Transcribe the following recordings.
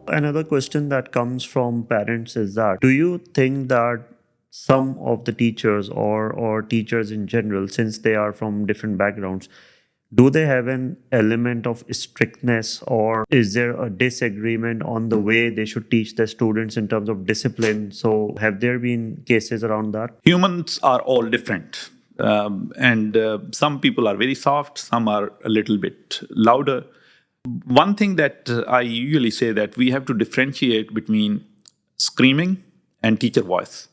Another question that comes from parents is that, do you think that some of the teachers or teachers in general, since they are from different backgrounds, do they have an element of strictness, or is there a disagreement on the way they should teach their students in terms of discipline? So have there been cases around that? Humans are all different. And some people are very soft, some are a little bit louder. One thing that I usually say that we have to differentiate between screaming and teacher voice.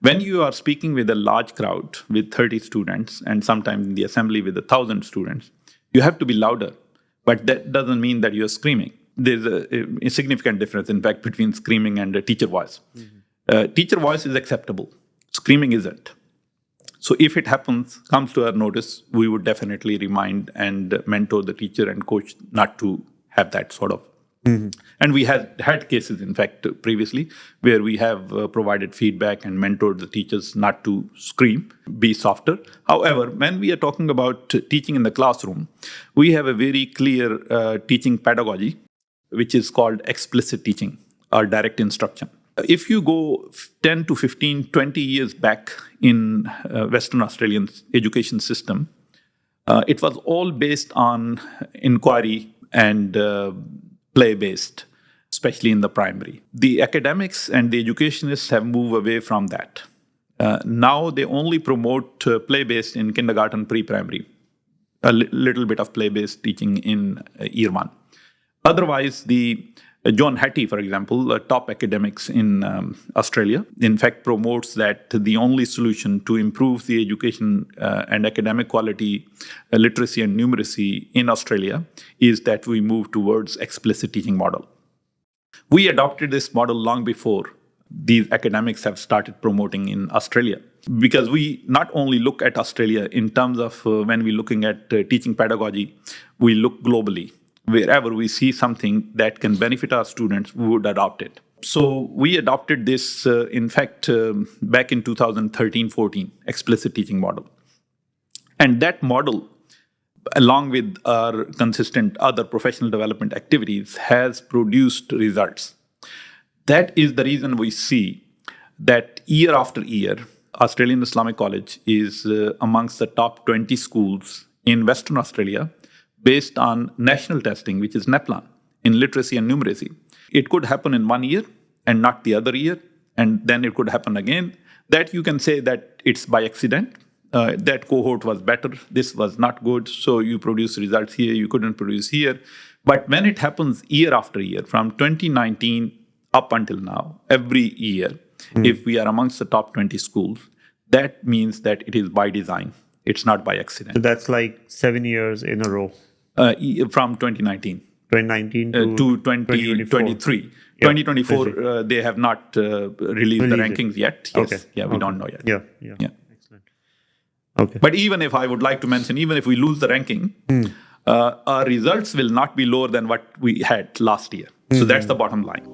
When you are speaking with a large crowd with 30 students and sometimes in the assembly with 1,000 students, you have to be louder. But that doesn't mean that you're screaming. There's a significant difference, in fact, between screaming and a teacher voice. Teacher voice is acceptable. Screaming isn't. So if it comes to our notice, we would definitely remind and mentor the teacher and coach not to have that sort of. And we had cases, in fact, previously, where we have provided feedback and mentored the teachers not to scream, be softer. However, when we are talking about teaching in the classroom, we have a very clear teaching pedagogy, which is called explicit teaching or direct instruction. If you go 10 to 15, 20 years back in Western Australian education system, it was all based on inquiry and play-based, especially in the primary. The academics and the educationists have moved away from that. Now they only promote play-based in kindergarten, pre-primary, a little bit of play-based teaching in year one. Otherwise, the John Hattie, for example, top academics in Australia, in fact, promotes that the only solution to improve the education and academic quality, literacy and numeracy in Australia is that we move towards explicit teaching model. We adopted this model long before these academics have started promoting in Australia, because we not only look at Australia in terms of when we're looking at teaching pedagogy, we look globally. Wherever we see something that can benefit our students, we would adopt it. So we adopted this, in fact, back in 2013-14, explicit teaching model. And that model, along with our consistent other professional development activities, has produced results. That is the reason we see that year after year, Australian Islamic College is amongst the top 20 schools in Western Australia based on national testing, which is NAPLAN, in literacy and numeracy. It could happen in 1 year and not the other year, and then it could happen again. That you can say that it's by accident. That cohort was better, this was not good, so you produce results here, you couldn't produce here. But when it happens year after year, from 2019 up until now, every year, if we are amongst the top 20 schools, that means that it is by design. It's not by accident. So that's like 7 years in a row. From 2019. 2019 to 2023. Yeah, 2024, they have not released the rankings yet. Yes. Okay. Yeah, we don't know yet. Yeah. Excellent. Okay. But even if I would like to mention, even if we lose the ranking, our results will not be lower than what we had last year. So that's the bottom line.